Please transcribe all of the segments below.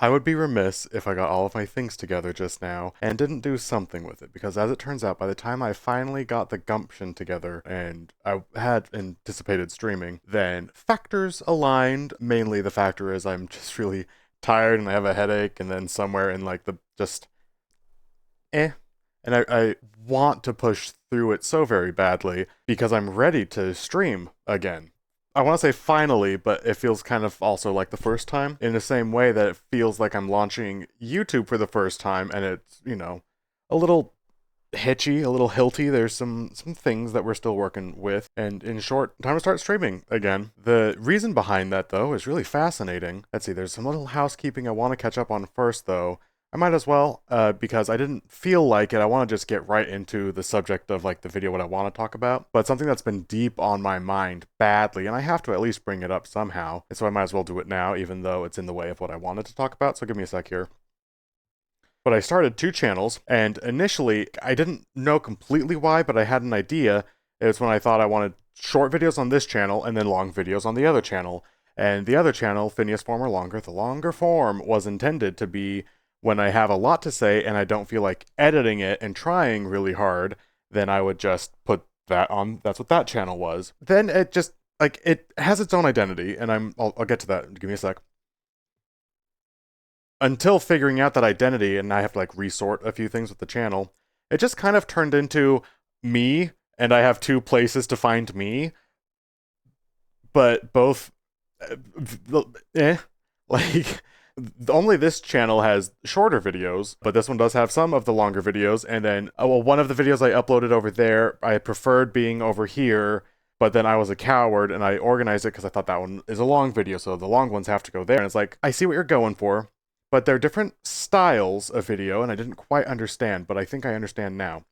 I would be remiss if I got all of my things together just now and didn't do something with it, because as it turns out, by the time I finally got the gumption together and I had anticipated streaming, then factors aligned. Mainly the factor is I'm just really tired and I have a headache, and then somewhere in like the just eh. And I want to push through it so very badly because I'm ready to stream again. I want to say finally, but it feels kind of also like the first time, in the same way that it feels like I'm launching YouTube for the first time, and it's, a little hitchy, a little hilty. There's some things that we're still working with, and in short, time to start streaming again. The reason behind that though is really fascinating. Let's see, there's some little housekeeping I want to catch up on first though. I might as well, because I didn't feel like it. I want to just get right into the subject of like the video, what I want to talk about. But something that's been deep on my mind badly, and I have to at least bring it up somehow. And so I might as well do it now, even though it's in the way of what I wanted to talk about. So give me a sec here. But I started two channels, and initially I didn't know completely why, but I had an idea. It was when I thought I wanted short videos on this channel and then long videos on the other channel. And the other channel, Phineas Form or Longer, the longer form was intended to be when I have a lot to say and I don't feel like editing it and trying really hard, then I would just put that on. That's what that channel was. Then it just, like, it has its own identity, and I'll get to that. Give me a sec. Until figuring out that identity, and I have to like resort a few things with the channel, it just kind of turned into me, and I have two places to find me, but both, eh, like, only this channel has shorter videos, but this one does have some of the longer videos, and then, well, one of the videos I uploaded over there, I preferred being over here, but then I was a coward, and I organized it because I thought that one is a long video, so the long ones have to go there, and it's like, I see what you're going for, but they're different styles of video, and I didn't quite understand, but I think I understand now.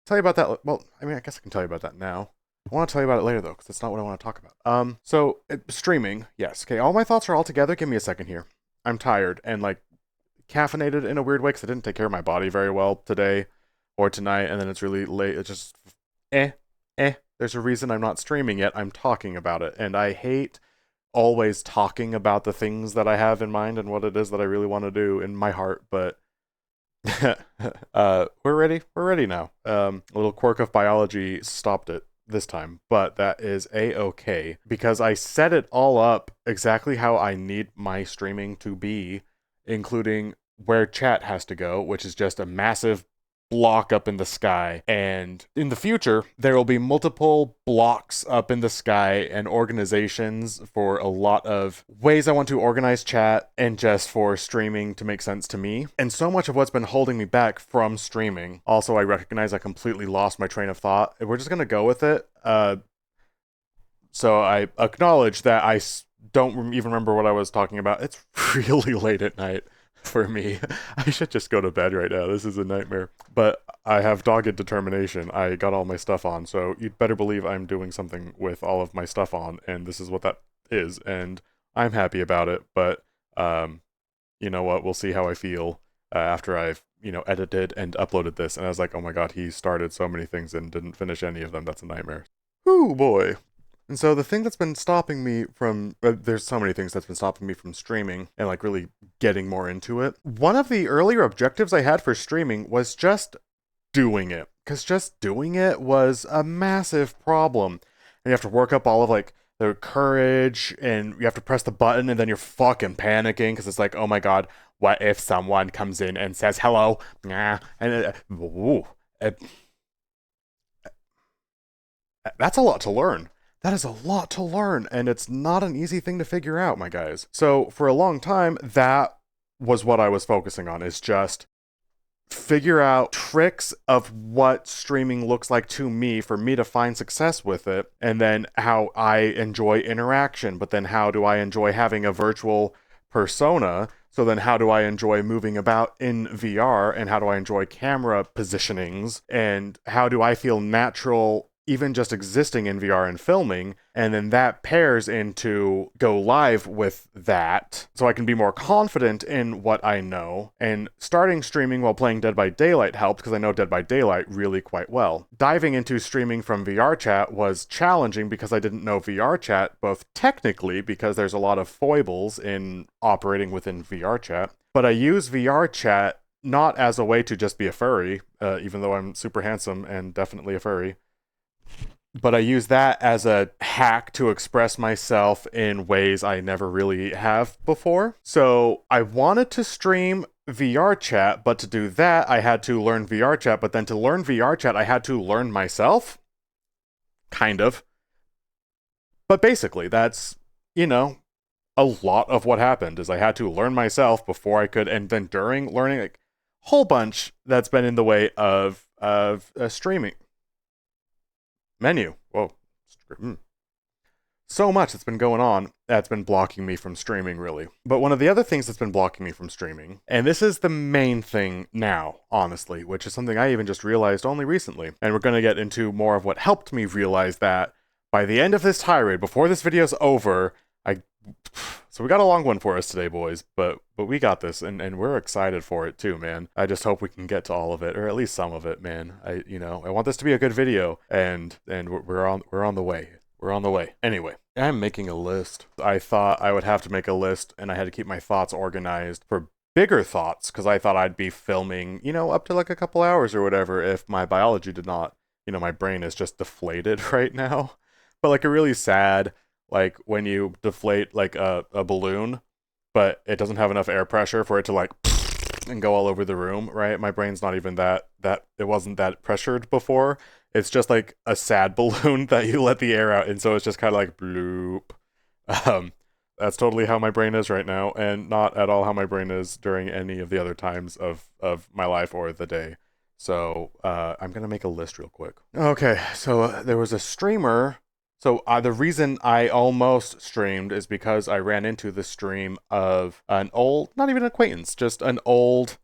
Tell you about that. Well, I mean, I guess I can tell you about that now. I want to tell you about it later, though, because that's not what I want to talk about. Streaming, yes. Okay, all my thoughts are all together. Give me a second here. I'm tired and, like, caffeinated in a weird way, because I didn't take care of my body very well today or tonight, and then it's really late. It's just, eh, eh. There's a reason I'm not streaming yet. I'm talking about it, and I hate always talking about the things that I have in mind and what it is that I really want to do in my heart, but we're ready. We're ready now. A little quirk of biology stopped it this time, but that is a-okay, because I set it all up exactly how I need my streaming to be, including where chat has to go, which is just a massive block up in the sky. And in the future, there will be multiple blocks up in the sky and organizations for a lot of ways I want to organize chat and just for streaming to make sense to me. And so much of what's been holding me back from streaming, also I recognize I completely lost my train of thought. We're just going to go with it. So I acknowledge that I don't even remember what I was talking about. It's really late at night for me. I should just go to bed right now. This is a nightmare. But I have dogged determination. I got all my stuff on, so you'd better believe I'm doing something with all of my stuff on, and this is what that is, and I'm happy about it, but you know what? We'll see how I feel after I've, edited and uploaded this. And I was like, oh my god, he started so many things and didn't finish any of them. That's a nightmare. Ooh, boy. And so the thing that's been stopping me from, there's so many things that's been stopping me from streaming and like really getting more into it. One of the earlier objectives I had for streaming was just doing it, because just doing it was a massive problem. And you have to work up all of like the courage, and you have to press the button, and then you're fucking panicking because it's like, oh my god, what if someone comes in and says hello? And that's a lot to learn. That is a lot to learn, and it's not an easy thing to figure out, my guys. So for a long time, that was what I was focusing on, is just figure out tricks of what streaming looks like to me for me to find success with it, and then how I enjoy interaction, but then how do I enjoy having a virtual persona? So then how do I enjoy moving about in VR, and how do I enjoy camera positionings, and how do I feel natural even just existing in VR and filming, and then that pairs into go live with that, so I can be more confident in what I know. And starting streaming while playing Dead by Daylight helped, because I know Dead by Daylight really quite well. Diving into streaming from VR chat was challenging because I didn't know VR chat, both technically, because there's a lot of foibles in operating within VR chat, but I use VR chat not as a way to just be a furry, even though I'm super handsome and definitely a furry, but I use that as a hack to express myself in ways I never really have before. So I wanted to stream VR chat, but to do that, I had to learn VR chat, but then to learn VR chat, I had to learn myself. Kind of. But basically, that's, you know, a lot of what happened, is I had to learn myself before I could, and then during learning, like, whole bunch that's been in the way of streaming. Menu. Whoa. So much that's been going on that's been blocking me from streaming, really. But one of the other things that's been blocking me from streaming, and this is the main thing now, honestly, which is something I even just realized only recently, and we're going to get into more of what helped me realize that by the end of this tirade, before this video's over, so we got a long one for us today, boys, but we got this, and we're excited for it too, man. I just hope we can get to all of it, or at least some of it, man. I want this to be a good video, and we're on the way. We're on the way. Anyway, I'm making a list. I thought I would have to make a list, and I had to keep my thoughts organized for bigger thoughts, because I thought I'd be filming, up to like a couple hours or whatever if my biology did not, my brain is just deflated right now. But like a really sad, like when you deflate like a balloon, but it doesn't have enough air pressure for it to like and go all over the room, right? My brain's not even that it wasn't that pressured before. It's just like a sad balloon that you let the air out, and so it's just kind of like bloop. That's totally how my brain is right now, and not at all how my brain is during any of the other times of my life or the day. So I'm gonna make a list real quick. Okay, so there was a streamer. So the reason I almost streamed is because I ran into the stream of an old, not even an acquaintance, just an old,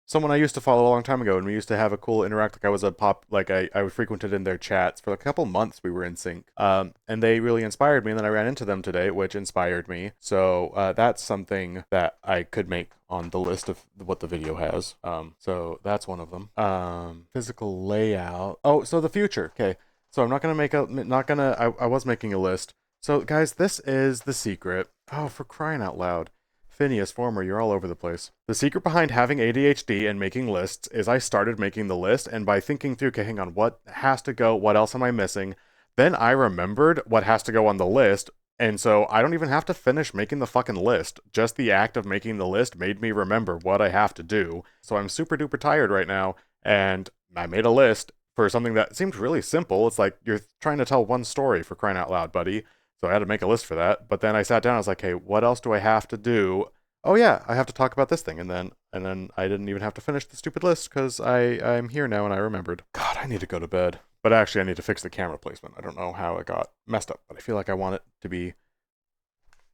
someone I used to follow a long time ago, and we used to have a cool interact. Like I was I frequented in their chats for like a couple months. We were in sync, and they really inspired me. And then I ran into them today, which inspired me. So that's something that I could make on the list of what the video has. So that's one of them. Physical layout. Oh, so the future. Okay. So I'm not going to I was making a list. So guys, this is the secret. Oh, for crying out loud. Phineas, former, you're all over the place. The secret behind having ADHD and making lists is I started making the list, and by thinking through, okay, hang on, what has to go? What else am I missing? Then I remembered what has to go on the list, and so I don't even have to finish making the fucking list. Just the act of making the list made me remember what I have to do. So I'm super duper tired right now, and I made a list for something that seemed really simple. It's like, you're trying to tell one story, for crying out loud, buddy. So I had to make a list for that. But then I sat down, I was like, hey, what else do I have to do? Oh yeah, I have to talk about this thing. And then I didn't even have to finish the stupid list because I'm here now and I remembered. God, I need to go to bed. But actually I need to fix the camera placement. I don't know how it got messed up, but I feel like I want it to be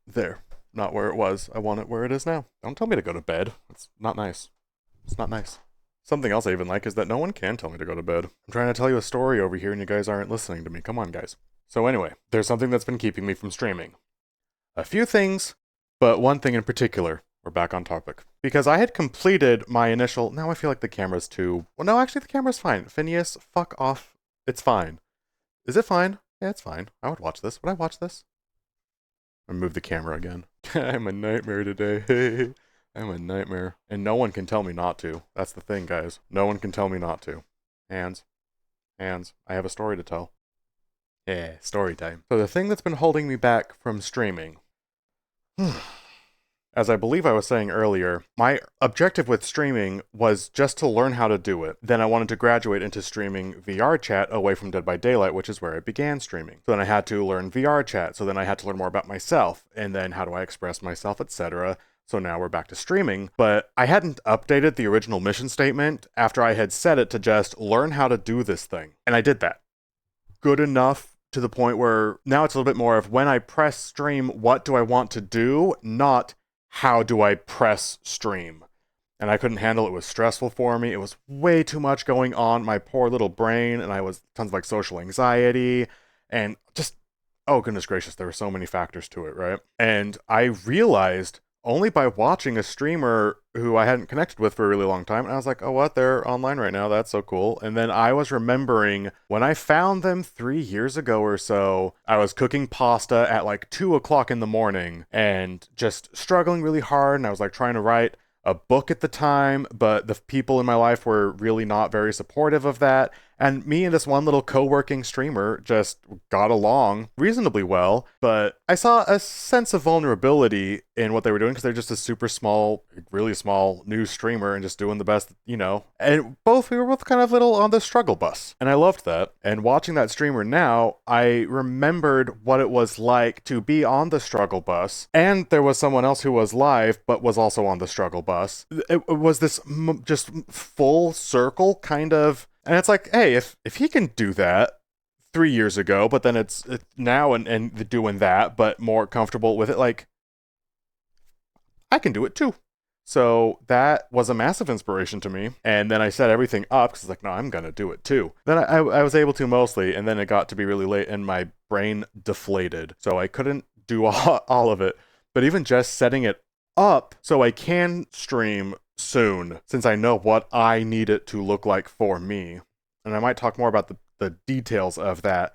there, not where it was. I want it where it is now. Don't tell me to go to bed. It's not nice. It's not nice. Something else I even like is that no one can tell me to go to bed. I'm trying to tell you a story over here and you guys aren't listening to me. Come on, guys. So anyway, there's something that's been keeping me from streaming. A few things, but one thing in particular. We're back on topic. Because I had completed my initial... Now I feel like the camera's too... Well, no, actually the camera's fine. Phineas, fuck off. It's fine. Is it fine? Yeah, it's fine. I would watch this. Would I watch this? I move the camera again. I'm a nightmare today. I'm a nightmare. And no one can tell me not to. That's the thing, guys. No one can tell me not to. Hands. Hands. I have a story to tell. Yeah, story time. So the thing that's been holding me back from streaming... As I believe I was saying earlier, my objective with streaming was just to learn how to do it. Then I wanted to graduate into streaming VR chat away from Dead by Daylight, which is where I began streaming. So then I had to learn VR chat, so then I had to learn more about myself, and then how do I express myself, etc. So now we're back to streaming, but I hadn't updated the original mission statement after I had set it to just learn how to do this thing. And I did that. Good enough to the point where now it's a little bit more of when I press stream, what do I want to do? Not how do I press stream? and I couldn't handle it. It was stressful for me. It was way too much going on my poor little brain, and I was tons of like social anxiety and just, oh goodness gracious, there were so many factors to it, right? And I realized only by watching a streamer who I hadn't connected with for a really long time, and I was like, oh, what? They're online right now. That's so cool. And then I was remembering when I found them 3 years ago or so, I was cooking pasta at like 2 o'clock in the morning and just struggling really hard. And I was like trying to write a book at the time, but the people in my life were really not very supportive of that. And me and this one little co-working streamer just got along reasonably well, but I saw a sense of vulnerability in what they were doing because they're just a super small, really small new streamer and just doing the best, you know. And we were both kind of little on the struggle bus. And I loved that. And watching that streamer now, I remembered what it was like to be on the struggle bus. And there was someone else who was live, but was also on the struggle bus. It was this just full circle kind of. And it's like, hey, if he can do that 3 years ago, but then it's now and doing that, but more comfortable with it, like, I can do it too. So that was a massive inspiration to me. And then I set everything up because it's like, no, I'm going to do it too. Then I was able to mostly, and then it got to be really late and my brain deflated. So I couldn't do all of it. But even just setting it up so I can stream soon, since I know what I need it to look like for me. And I might talk more about the details of that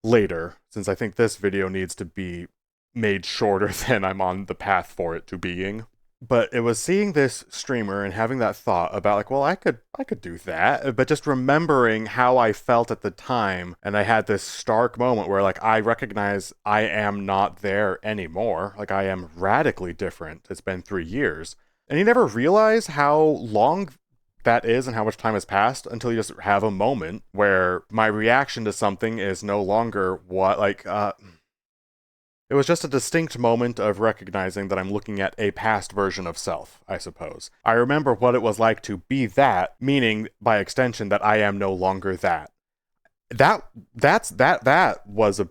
later, since I think this video needs to be made shorter than I'm on the path for it to being. But it was seeing this streamer and having that thought about like, well, I could do that, but just remembering how I felt at the time, and I had this stark moment where like I recognize I am not there anymore. Like I am radically different. It's been 3 years. And you never realize how long that is and how much time has passed until you just have a moment where my reaction to something is no longer what, like, it was just a distinct moment of recognizing that I'm looking at a past version of self, I suppose. I remember what it was like to be that, meaning, by extension, that I am no longer that. That was a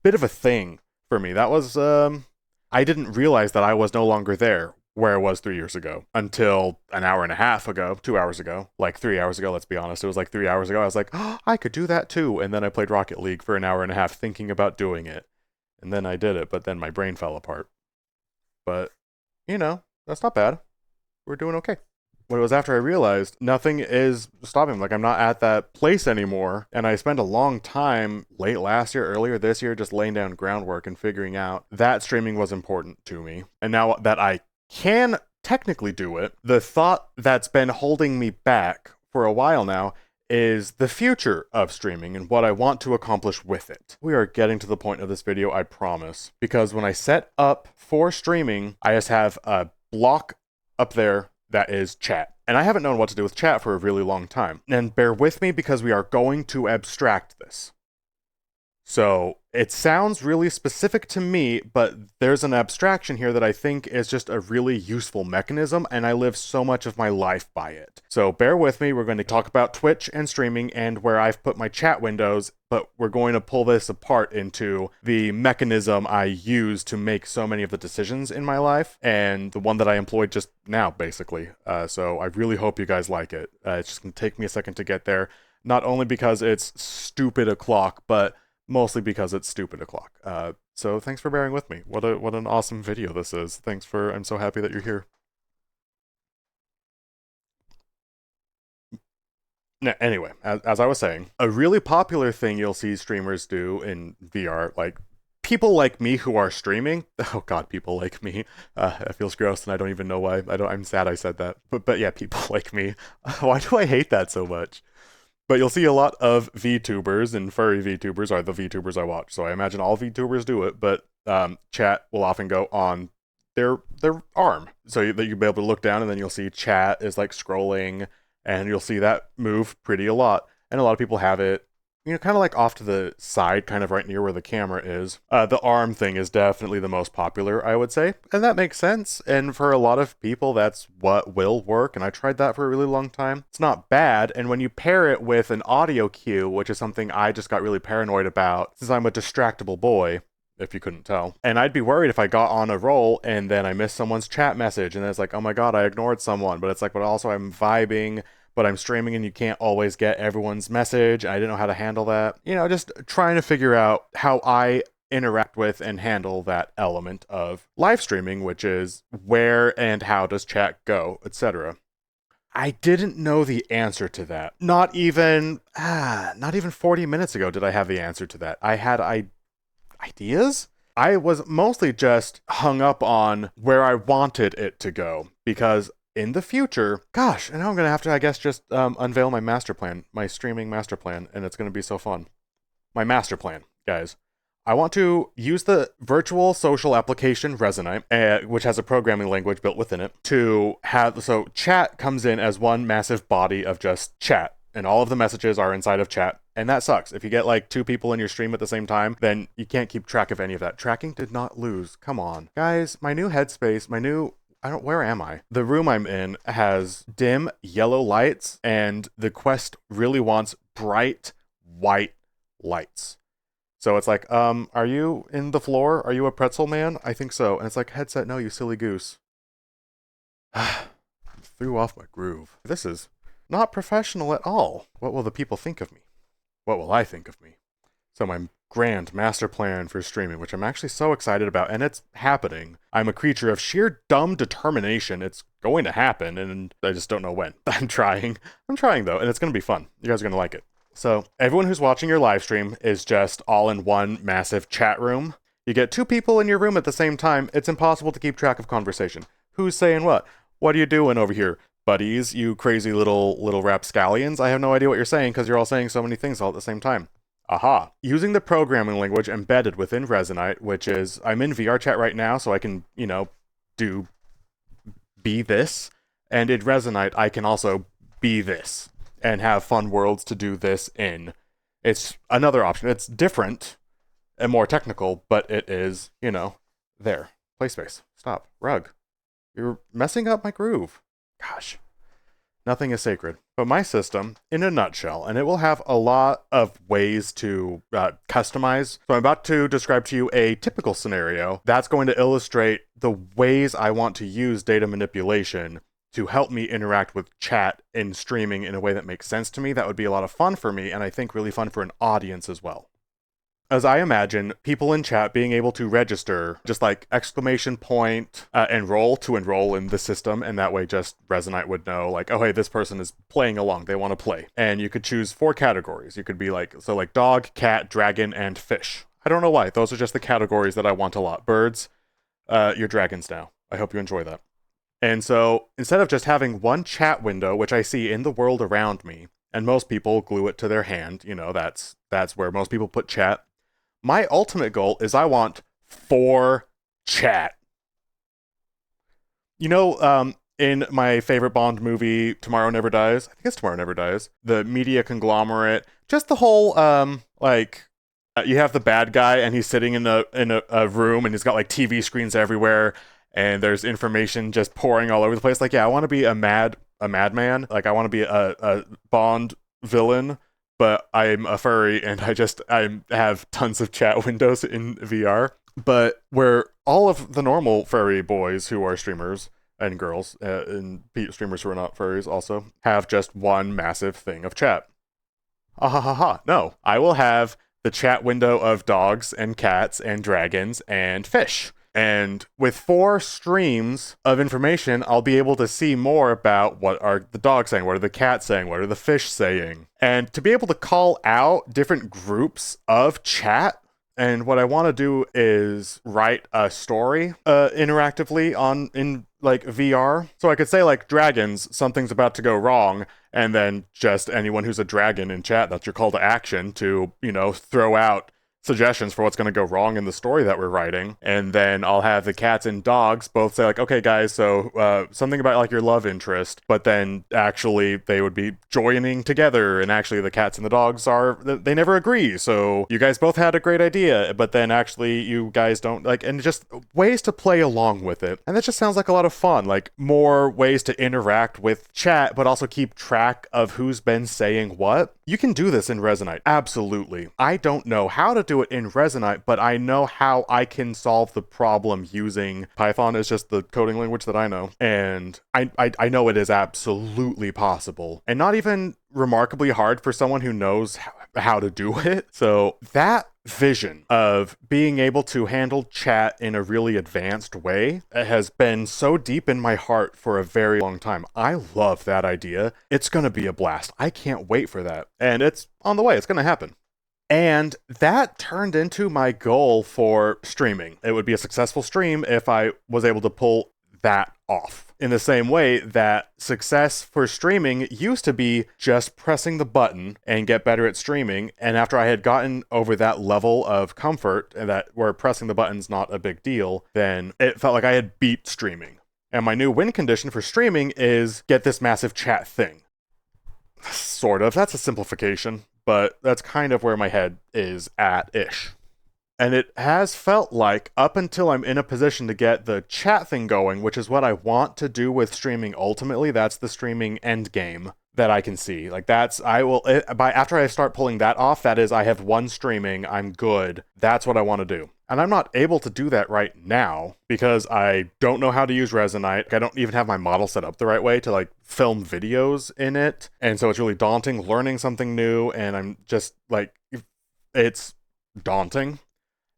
bit of a thing for me. That was, I didn't realize that I was no longer there where I was 3 years ago until an hour and a half ago, 2 hours ago, like 3 hours ago, let's be honest. It was like 3 hours ago. I was like, oh, I could do that too. And then I played Rocket League for an hour and a half thinking about doing it. And then I did it, but then my brain fell apart. But, you know, that's not bad. We're doing okay. But it was after I realized nothing is stopping me. Like, I'm not at that place anymore. And I spent a long time late last year, earlier this year, just laying down groundwork and figuring out that streaming was important to me. And now that I can technically do it, the thought that's been holding me back for a while now is the future of streaming and what I want to accomplish with it. We are getting to the point of this video, I promise. Because when I set up for streaming, I just have a block up there that is chat. And I haven't known what to do with chat for a really long time. And bear with me because we are going to abstract this. So it sounds really specific to me, but there's an abstraction here that I think is just a really useful mechanism, and I live so much of my life by it. So bear with me, we're going to talk about Twitch and streaming and where I've put my chat windows, but we're going to pull this apart into the mechanism I use to make so many of the decisions in my life, and the one that I employed just now, basically. So I really hope you guys like it. It's just going to take me a second to get there, not only because it's stupid o'clock, but mostly because it's stupid o'clock. So thanks for bearing with me. What an awesome video this is. I'm so happy that you're here. Anyway, as I was saying, a really popular thing you'll see streamers do in VR, like people like me who are streaming. Oh god, people like me. That feels gross and I don't even know why. I'm sad I said that. But yeah, people like me. Why do I hate that so much? But you'll see a lot of VTubers, and furry VTubers are the VTubers I watch. So I imagine all VTubers do it, but chat will often go on their arm. So that you'll be able to look down and then you'll see chat is like scrolling, and you'll see that move pretty a lot. And a lot of people have it, you know, kind of like off to the side, kind of right near where the camera is. The arm thing is definitely the most popular, I would say. And that makes sense. And for a lot of people, that's what will work. And I tried that for a really long time. It's not bad. And when you pair it with an audio cue, which is something I just got really paranoid about, since I'm a distractible boy, if you couldn't tell. And I'd be worried if I got on a roll and then I missed someone's chat message and then it's like, oh my god, I ignored someone. But it's like, but also I'm vibing, but I'm streaming and you can't always get everyone's message. I didn't know how to handle that. You know, just trying to figure out how I interact with and handle that element of live streaming, which is where and how does chat go, etc. I didn't know the answer to that. Not even 40 minutes ago did I have the answer to that. I had ideas? I was mostly just hung up on where I wanted it to go, because in the future, gosh, and now I'm going to have to, I guess, just unveil my master plan, my streaming master plan, and it's going to be so fun. My master plan, guys. I want to use the virtual social application Resonite, which has a programming language built within it, to have, so chat comes in as one massive body of just chat, and all of the messages are inside of chat, and that sucks. If you get like 2 people in your stream at the same time, then you can't keep track of any of that. Tracking did not lose. Come on. Guys, my new headspace, where am I? The room I'm in has dim yellow lights, and the Quest really wants bright white lights. So it's like, are you in the floor? Are you a pretzel man? I think so. And it's like, headset, no, you silly goose. Threw off my groove. This is not professional at all. What will the people think of me? What will I think of me? So my grand master plan for streaming, which I'm actually so excited about, and it's happening. I'm a creature of sheer dumb determination. It's going to happen, and I just don't know when. I'm trying though, and it's going to be fun. You guys are going to like it. So everyone who's watching your live stream is just all in one massive chat room. You get 2 people in your room at the same time. It's impossible to keep track of conversation. Who's saying what? What are you doing over here, buddies? You crazy little rapscallions? I have no idea what you're saying because you're all saying so many things all at the same time. Aha. Using the programming language embedded within Resonite, which is, I'm in VR chat right now, so I can, be this. And in Resonite, I can also be this and have fun worlds to do this in. It's another option. It's different and more technical, but it is, there. Play space. Stop. Rug. You're messing up my groove. Gosh. Nothing is sacred. But my system, in a nutshell, and it will have a lot of ways to customize. So I'm about to describe to you a typical scenario that's going to illustrate the ways I want to use data manipulation to help me interact with chat in streaming in a way that makes sense to me. That would be a lot of fun for me, and I think really fun for an audience as well. As I imagine people in chat being able to register, just like exclamation point, enroll to enroll in the system, and that way just Resonite would know, like, oh hey, this person is playing along, they want to play. And you could choose 4 categories. You could be like, so like dog, cat, dragon, and fish. I don't know why, those are just the categories that I want a lot. Birds, you're dragons now. I hope you enjoy that. And so instead of just having one chat window, which I see in the world around me, and most people glue it to their hand, that's where most people put chat. My ultimate goal is I want 4 chat. In my favorite Bond movie, Tomorrow Never Dies, I think it's Tomorrow Never Dies, the media conglomerate, just the whole, you have the bad guy and he's sitting in a room and he's got like TV screens everywhere and there's information just pouring all over the place. Like, yeah, I want to be a madman. Like, I want to be a Bond villain, but I'm a furry and I have tons of chat windows in VR. But where all of the normal furry boys who are streamers and girls, and streamers who are not furries also, have just one massive thing of chat. No, I will have the chat window of dogs and cats and dragons and fish. And with 4 streams of information, I'll be able to see more about what are the dogs saying, what are the cats saying, what are the fish saying. And to be able to call out different groups of chat. And what I want to do is write a story interactively in VR. So I could say like dragons, something's about to go wrong. And then just anyone who's a dragon in chat, that's your call to action to, throw out suggestions for what's going to go wrong in the story that we're writing. And then I'll have the cats and dogs both say like, okay guys, so something about like your love interest, but then actually they would be joining together, and actually the cats and the dogs they never agree, so you guys both had a great idea, but then actually you guys don't like, and just ways to play along with it. And that just sounds like a lot of fun, like more ways to interact with chat but also keep track of who's been saying what. You can do this in Resonite, absolutely. I don't know how to do do it in Resonite, but I know how I can solve the problem using Python. Is just the coding language that I know. And I know it is absolutely possible. And not even remarkably hard for someone who knows how to do it. So that vision of being able to handle chat in a really advanced way has been so deep in my heart for a very long time. I love that idea. It's going to be a blast. I can't wait for that. And it's on the way. It's going to happen. And that turned into my goal for streaming. It would be a successful stream if I was able to pull that off. In the same way that success for streaming used to be just pressing the button and get better at streaming. And after I had gotten over that level of comfort and that where pressing the button's not a big deal, then it felt like I had beat streaming. And my new win condition for streaming is get this massive chat thing. Sort of. That's a simplification, but that's kind of where my head is at-ish. And it has felt like, up until I'm in a position to get the chat thing going, which is what I want to do with streaming ultimately, that's the streaming end game that I can see. Like after I start pulling that off, that is, I have one streaming, I'm good. That's what I want to do. And I'm not able to do that right now because I don't know how to use Resonite. I don't even have my model set up the right way to like film videos in it. And so it's really daunting learning something new. And I'm just like, it's daunting.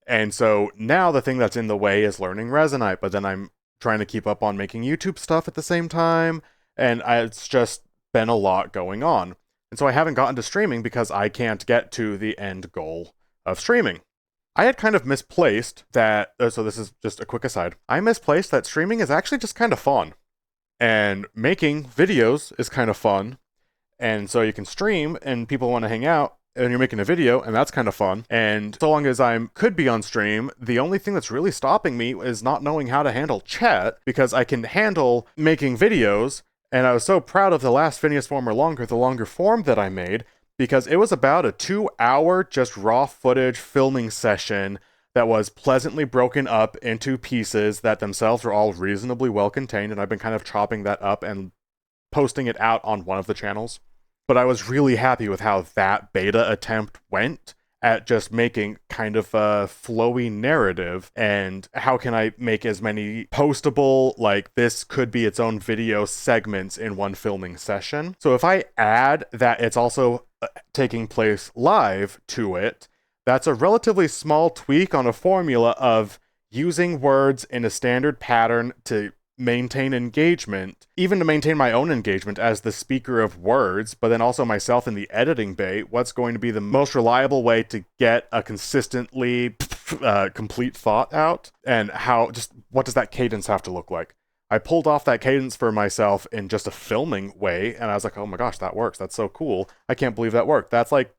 And so now the thing that's in the way is learning Resonite, but then I'm trying to keep up on making YouTube stuff at the same time, and it's just been a lot going on. And so I haven't gotten to streaming because I can't get to the end goal of streaming. I had kind of misplaced that, so this is just a quick aside, I misplaced that streaming is actually just kind of fun. And making videos is kind of fun. And so you can stream and people want to hang out, and you're making a video, and that's kind of fun. And so long as I could be on stream, the only thing that's really stopping me is not knowing how to handle chat, because I can handle making videos, and I was so proud of the last Phineas Form or Longer, the longer form that I made, because it was about a 2-hour just raw footage filming session that was pleasantly broken up into pieces that themselves were all reasonably well contained, and I've been kind of chopping that up and posting it out on one of the channels. But I was really happy with how that beta attempt went at just making kind of a flowy narrative, and how can I make as many postable, like this could be its own video segments in one filming session. So if I add that it's also taking place live to it, that's a relatively small tweak on a formula of using words in a standard pattern to maintain engagement, even to maintain my own engagement as the speaker of words, but then also myself in the editing bay. What's going to be the most reliable way to get a consistently complete thought out, and what does that cadence have to look like? I pulled off that cadence for myself in just a filming way, and I was like, oh my gosh, that works. That's so cool. I can't believe that worked. That's like,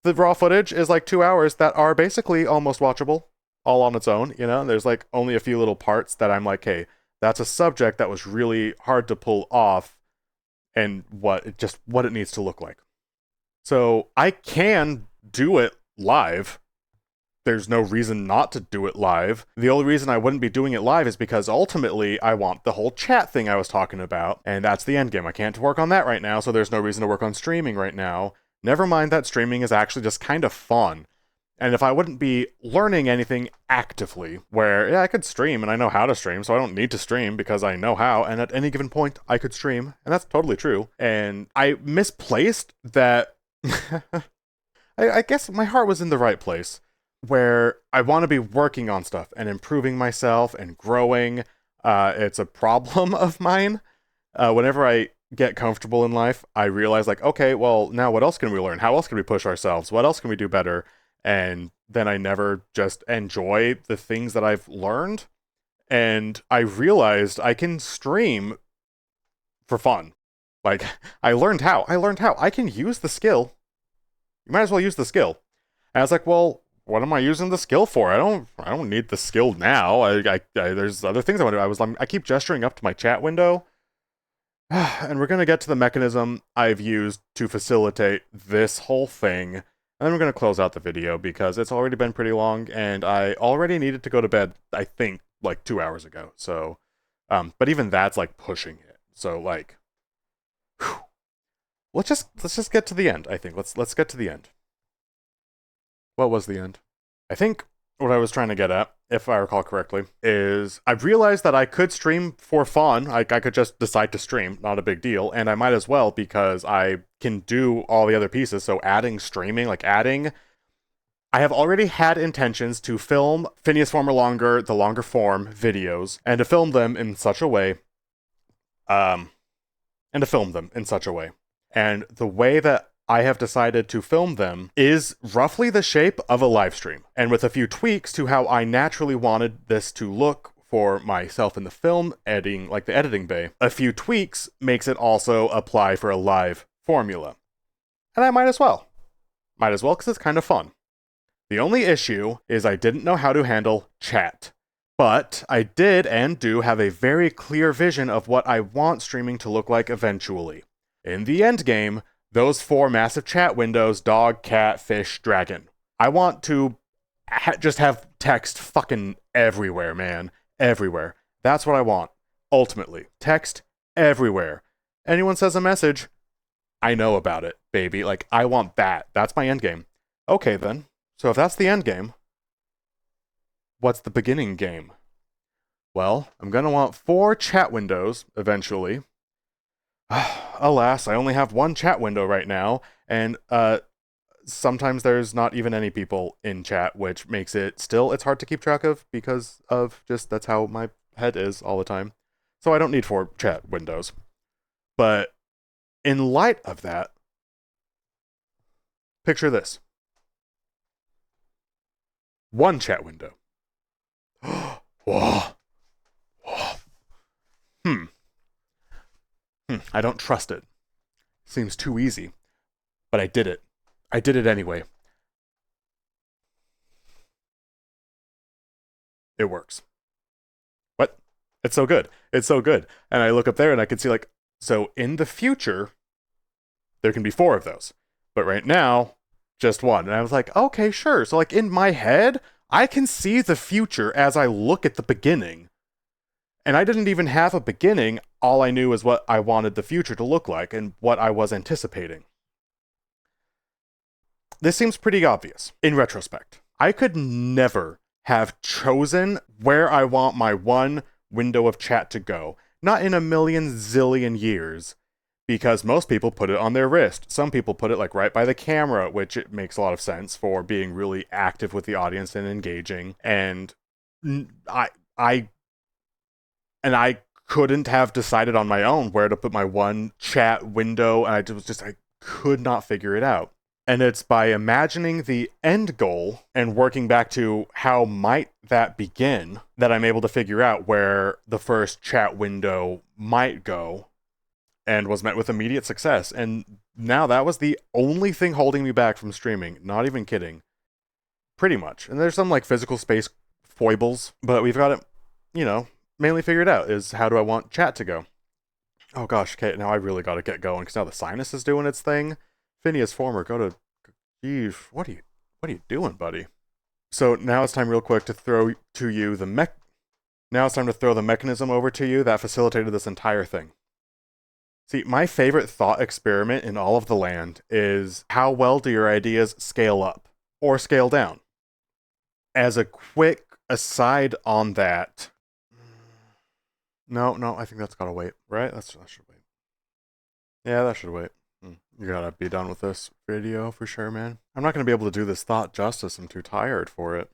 the raw footage is like 2 hours that are basically almost watchable all on its own, you know? There's like only a few little parts that I'm like, hey, that's a subject that was really hard to pull off, and what it needs to look like. So I can do it live. There's no reason not to do it live. The only reason I wouldn't be doing it live is because ultimately I want the whole chat thing I was talking about, and that's the end game. I can't work on that right now, so there's no reason to work on streaming right now. Never mind that streaming is actually just kind of fun. And if I wouldn't be learning anything actively, where, yeah, I could stream and I know how to stream, so I don't need to stream because I know how, and at any given point I could stream, and that's totally true. And I misplaced that. I guess my heart was in the right place, where I want to be working on stuff and improving myself and growing. It's a problem of mine. Whenever I get comfortable in life, I realize, like, okay, well, now what else can we learn? How else can we push ourselves? What else can we do better? And then I never just enjoy the things that I've learned. And I realized I can stream for fun. Like, I learned how. I can use the skill. You might as well use the skill. And I was like, well, what am I using the skill for? I don't need the skill now. There's other things I want to do. I keep gesturing up to my chat window. And we're going to get to the mechanism I've used to facilitate this whole thing. And then we're going to close out the video because it's already been pretty long, and I already needed to go to bed, I think, like 2 hours ago. So, but even that's like pushing it. So like, whew. let's just get to the end. I think let's get to the end. What was the end? I think what I was trying to get at, if I recall correctly, is I realized that I could stream for fun. I could just decide to stream, not a big deal, and I might as well because I can do all the other pieces. So adding streaming, like adding, I have already had intentions to film Phineas Former Longer, the longer form videos, and to film them in such a way, and to film them in such a way. And the way that I have decided to film them is roughly the shape of a live stream, and with a few tweaks to how I naturally wanted this to look for myself in the film editing, like the editing bay. A few tweaks makes it also apply for a live formula. And I might as well. Might as well because it's kind of fun. The only issue is I didn't know how to handle chat. But I did and do have a very clear vision of what I want streaming to look like eventually. In the end game, those 4 massive chat windows, dog, cat, fish, dragon. I want to just have text fucking everywhere, man. Everywhere. That's what I want. Ultimately. Text everywhere. Anyone says a message, I know about it, baby. Like, I want that. That's my end game. Okay, then. So if that's the end game, what's the beginning game? Well, I'm going to want 4 chat windows eventually. Alas, I only have 1 chat window right now, and sometimes there's not even any people in chat, which makes it's hard to keep track of because of just that's how my head is all the time. So I don't need 4 chat windows. But in light of that, picture this. 1 chat window. Whoa. I don't trust it. Seems too easy. But I did it. I did it anyway. It works. What? It's so good. It's so good. And I look up there and I can see, like, so in the future, there can be 4 of those. But right now, just 1. And I was like, okay, sure. So, like, in my head, I can see the future as I look at the beginning. And I didn't even have a beginning. All I knew is what I wanted the future to look like and what I was anticipating. This seems pretty obvious in retrospect. I could never have chosen where I want my 1 window of chat to go. Not in a million zillion years. Because most people put it on their wrist. Some people put it like right by the camera, which it makes a lot of sense for being really active with the audience and engaging. And I couldn't have decided on my own where to put my 1 chat window, and I could not figure it out. And it's by imagining the end goal and working back to how might that begin that I'm able to figure out where the first chat window might go, and was met with immediate success. And now that was the only thing holding me back from streaming. Not even kidding. Pretty much. And there's some like physical space foibles, but we've got it, mainly figured out is how do I want chat to go. Oh gosh, okay, now I really got to get going because now the sinus is doing its thing. Phineas Former, go to... Eve, what are you doing, buddy? So now it's time real quick to throw to you Now it's time to throw the mechanism over to you that facilitated this entire thing. See, my favorite thought experiment in all of the land is how well do your ideas scale up or scale down? As a quick aside on that... No, I think that's gotta wait, right? That should wait. Yeah, that should wait. You gotta be done with this video for sure, man. I'm not gonna be able to do this thought justice. I'm too tired for it.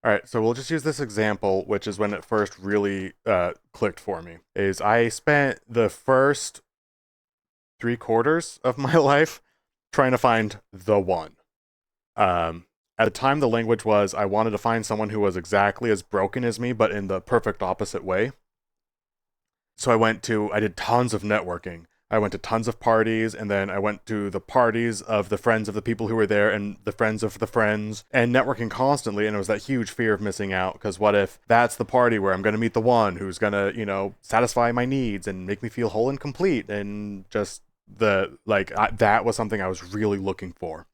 Alright, so we'll just use this example, which is when it first really clicked for me. Is I spent the first 3/4 of my life trying to find the one. At the time, the language was I wanted to find someone who was exactly as broken as me, but in the perfect opposite way. So I did tons of networking. I went to tons of parties, and then I went to the parties of the friends of the people who were there, and the friends of the friends, and networking constantly, and it was that huge fear of missing out, because what if that's the party where I'm going to meet the one who's going to, satisfy my needs and make me feel whole and complete, and just that was something I was really looking for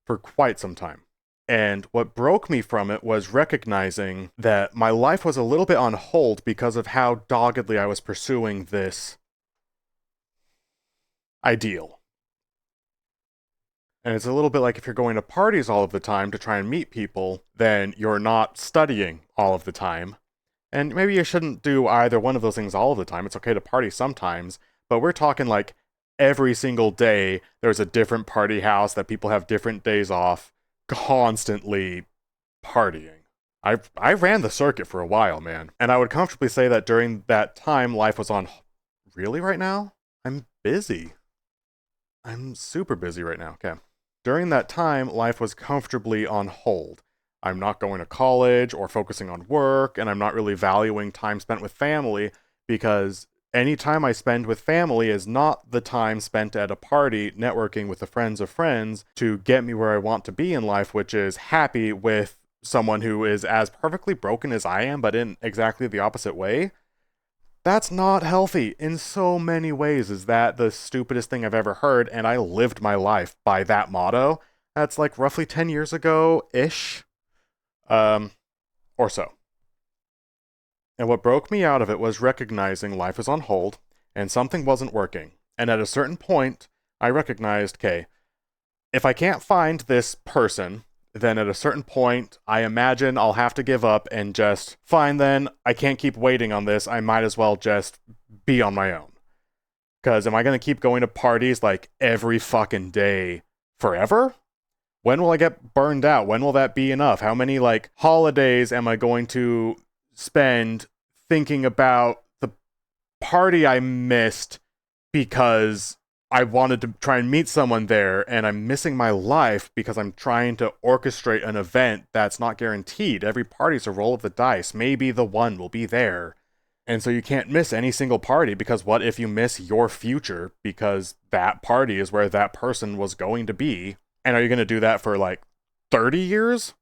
quite some time. And what broke me from it was recognizing that my life was a little bit on hold because of how doggedly I was pursuing this ideal. And it's a little bit like if you're going to parties all of the time to try and meet people, then you're not studying all of the time. And maybe you shouldn't do either one of those things all of the time. It's okay to party sometimes, but we're talking like every single day there's a different party house that people have different days off, constantly partying. I ran the circuit for a while, man. And I would comfortably say that during that time, life was on. Really, right now? I'm busy. I'm super busy right now. Okay. During that time, life was comfortably on hold. I'm not going to college or focusing on work, and I'm not really valuing time spent with family because any time I spend with family is not the time spent at a party networking with the friends of friends to get me where I want to be in life, which is happy with someone who is as perfectly broken as I am, but in exactly the opposite way. That's not healthy in so many ways. Is that the stupidest thing I've ever heard? And I lived my life by that motto. That's like roughly 10 years ago ish. Um, or so. And what broke me out of it was recognizing life is on hold and something wasn't working. And at a certain point, I recognized, okay, if I can't find this person, then at a certain point, I imagine I'll have to give up and just, fine then, I can't keep waiting on this. I might as well just be on my own. Because am I going to keep going to parties like every fucking day forever? When will I get burned out? When will that be enough? How many like holidays am I going to spend thinking about the party I missed because I wanted to try and meet someone there and I'm missing my life because I'm trying to orchestrate an event that's not guaranteed. Every party's a roll of the dice. Maybe the one will be there. And so you can't miss any single party because what if you miss your future because that party is where that person was going to be? And are you going to do that for like 30 years?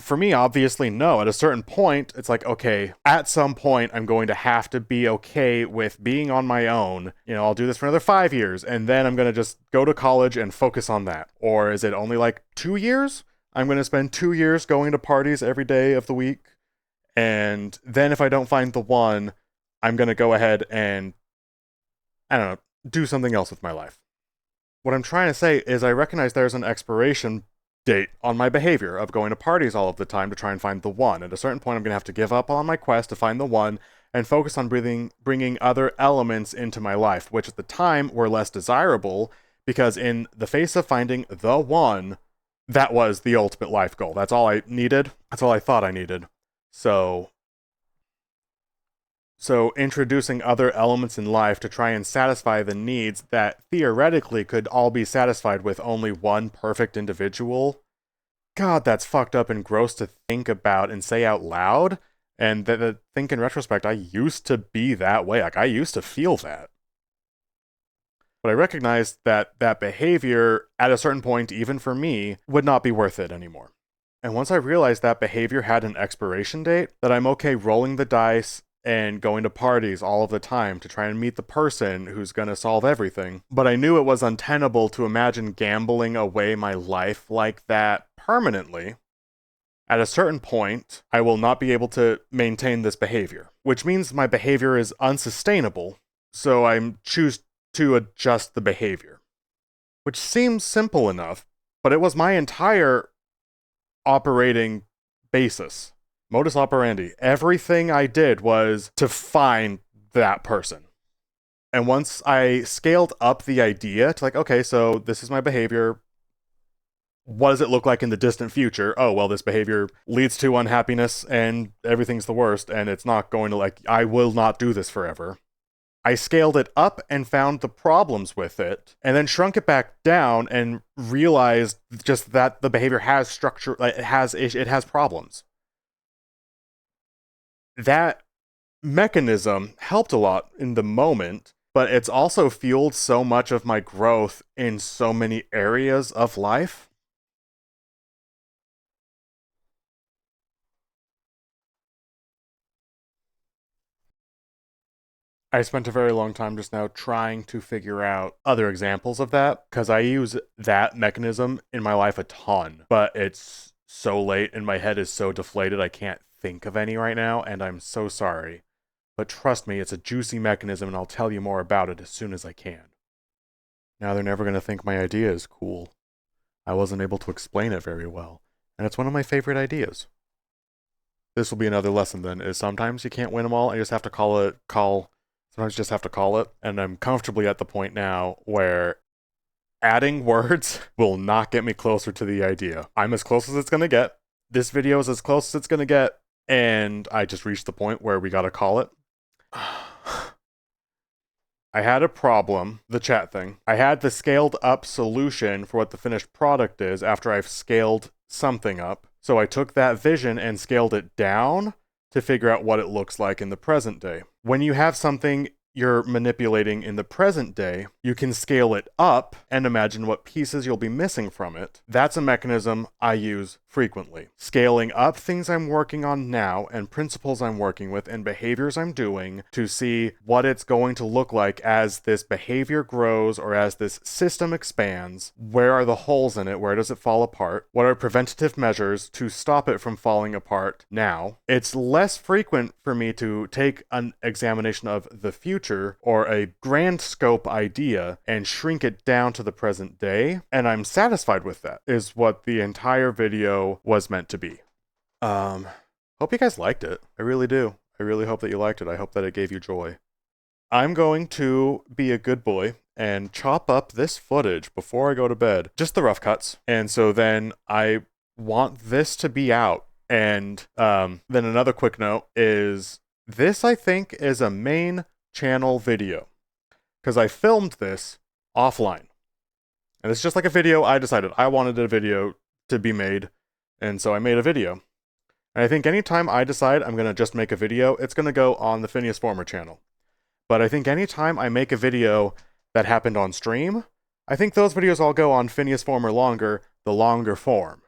For me, obviously, no. At a certain point, it's like, okay, at some point, I'm going to have to be okay with being on my own. You know, I'll do this for another 5 years, and then I'm going to just go to college and focus on that. Or is it only like 2 years? I'm going to spend 2 years going to parties every day of the week. And then if I don't find the one, I'm going to go ahead and, I don't know, do something else with my life. What I'm trying to say is I recognize there's an expiration date on my behavior of going to parties all of the time to try and find the one. At a certain point, I'm going to have to give up on my quest to find the one and focus on bringing other elements into my life, which at the time were less desirable because in the face of finding the one, that was the ultimate life goal. That's all I needed. That's all I thought I needed. So introducing other elements in life to try and satisfy the needs that theoretically could all be satisfied with only one perfect individual. God, that's fucked up and gross to think about and say out loud. And that think in retrospect, I used to be that way. Like, I used to feel that. But I recognized that that behavior, at a certain point, even for me, would not be worth it anymore. And once I realized that behavior had an expiration date, that I'm okay rolling the dice and going to parties all of the time to try and meet the person who's going to solve everything. But I knew it was untenable to imagine gambling away my life like that permanently. At a certain point, I will not be able to maintain this behavior, which means my behavior is unsustainable, so I choose to adjust the behavior. Which seems simple enough, but it was my entire operating basis. Modus operandi. Everything I did was to find that person. And once I scaled up the idea to like, okay, so this is my behavior. What does it look like in the distant future? Oh, well, this behavior leads to unhappiness and everything's the worst and it's not going to like, I will not do this forever. I scaled it up and found the problems with it and then shrunk it back down and realized just that the behavior has structure, it has problems. That mechanism helped a lot in the moment, but it's also fueled so much of my growth in so many areas of life. I spent a very long time just now trying to figure out other examples of that, because I use that mechanism in my life a ton, but it's so late and my head is so deflated I can't think of any right now, and I'm so sorry. But trust me, it's a juicy mechanism and I'll tell you more about it as soon as I can. Now they're never going to think my idea is cool. I wasn't able to explain it very well. And it's one of my favorite ideas. This will be another lesson then, is sometimes you can't win them all, and you just have to sometimes you just have to call it. And I'm comfortably at the point now where adding words will not get me closer to the idea. I'm as close as it's gonna get. This video is as close as it's gonna get, and I just reached the point where we gotta call it. I had a problem, the chat thing. I had the scaled up solution for what the finished product is after I've scaled something up. So I took that vision and scaled it down to figure out what it looks like in the present day. When you have something you're manipulating in the present day, you can scale it up and imagine what pieces you'll be missing from it. That's a mechanism I use frequently. Scaling up things I'm working on now and principles I'm working with and behaviors I'm doing to see what it's going to look like as this behavior grows or as this system expands. Where are the holes in it? Where does it fall apart? What are preventative measures to stop it from falling apart now? It's less frequent for me to take an examination of the future or a grand scope idea and shrink it down to the present day, and I'm satisfied with that, is what the entire video was meant to be. Hope you guys liked it. I really do. I really hope that you liked it. I hope that it gave you joy. I'm going to be a good boy and chop up this footage before I go to bed. Just the rough cuts. And so then I want this to be out. And then another quick note is this, I think, is a main channel video because I filmed this offline, and it's just like a video. I decided I wanted a video to be made, and so I made a video. And I think anytime I decide I'm gonna just make a video, it's gonna go on the Phineas Former channel. But I think anytime I make a video that happened on stream, I think those videos all go on Phineas Former Longer, the longer form,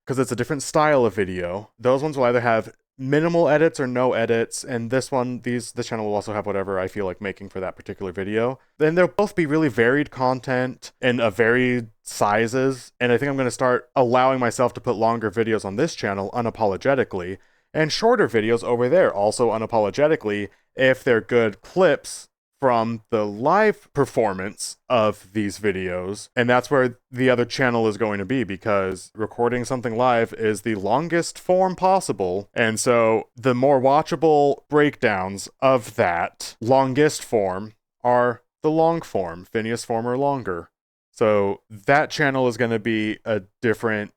because it's a different style of video. Those ones will either have minimal edits or no edits, and this channel will also have whatever I feel like making for that particular video. Then they'll both be really varied content in a varied sizes, and I think I'm going to start allowing myself to put longer videos on this channel unapologetically, and shorter videos over there also unapologetically if they're good clips from the live performance of these videos. And that's where the other channel is going to be, because recording something live is the longest form possible. And so the more watchable breakdowns of that longest form are the long form, Phineas Former Longer. So that channel is going to be a different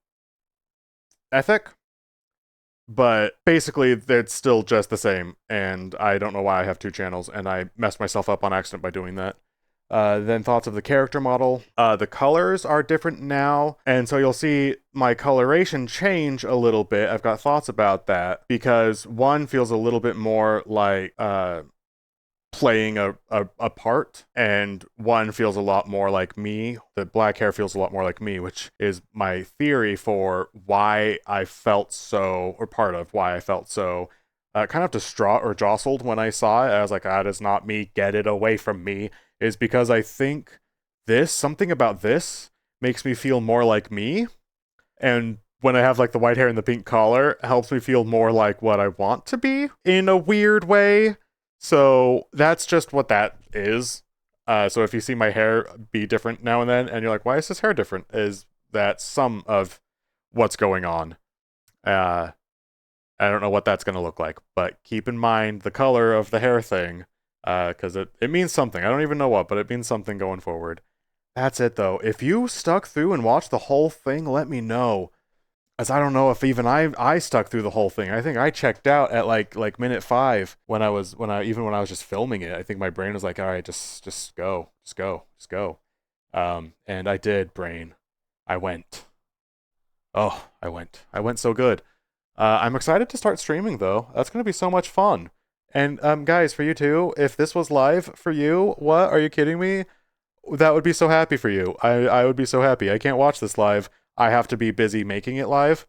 ethic, but basically it's still just the same, and I don't know why I have two channels, and I messed myself up on accident by doing that. Then thoughts of the character model. The colors are different now, and so you'll see my coloration change a little bit. I've got thoughts about that, because one feels a little bit more like playing a part, and one feels a lot more like me. The black hair feels a lot more like me, which is my theory for why I felt so, or part of why I felt so kind of distraught or jostled when I saw it. I was like, that is not me, get it away from me, is because I think something about this makes me feel more like me, and when I have like the white hair and the pink collar, it helps me feel more like what I want to be in a weird way. So that's just what that is. So if you see my hair be different now and then, and you're like, why is his hair different? Is that some of what's going on? I don't know what that's going to look like, but keep in mind the color of the hair thing, because it means something. I don't even know what, but it means something going forward. That's it, though. If you stuck through and watched the whole thing, let me know. As I don't know if even I stuck through the whole thing. I think I checked out at like minute 5 when I was just filming it. I think my brain was like, all right, just go. And I did, brain. I went. Oh, I went so good. I'm excited to start streaming though. That's gonna be so much fun. And guys, for you too, if this was live for you, what? Are you kidding me? That would be so happy for you. I would be so happy. I can't watch this live. I have to be busy making it live.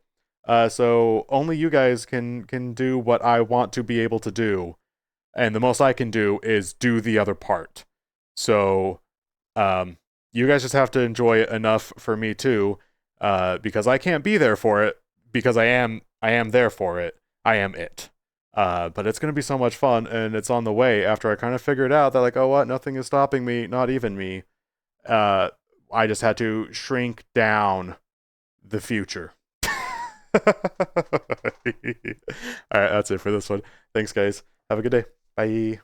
So only you guys can do what I want to be able to do. And the most I can do is do the other part. So you guys just have to enjoy it enough for me too, because I can't be there for it, because I am there for it. I am it. But it's going to be so much fun, and it's on the way after I kind of figured out that, like, oh, what? Nothing is stopping me, not even me. I just had to shrink down the future. Alright, that's it for this one. Thanks, guys. Have a good day. Bye.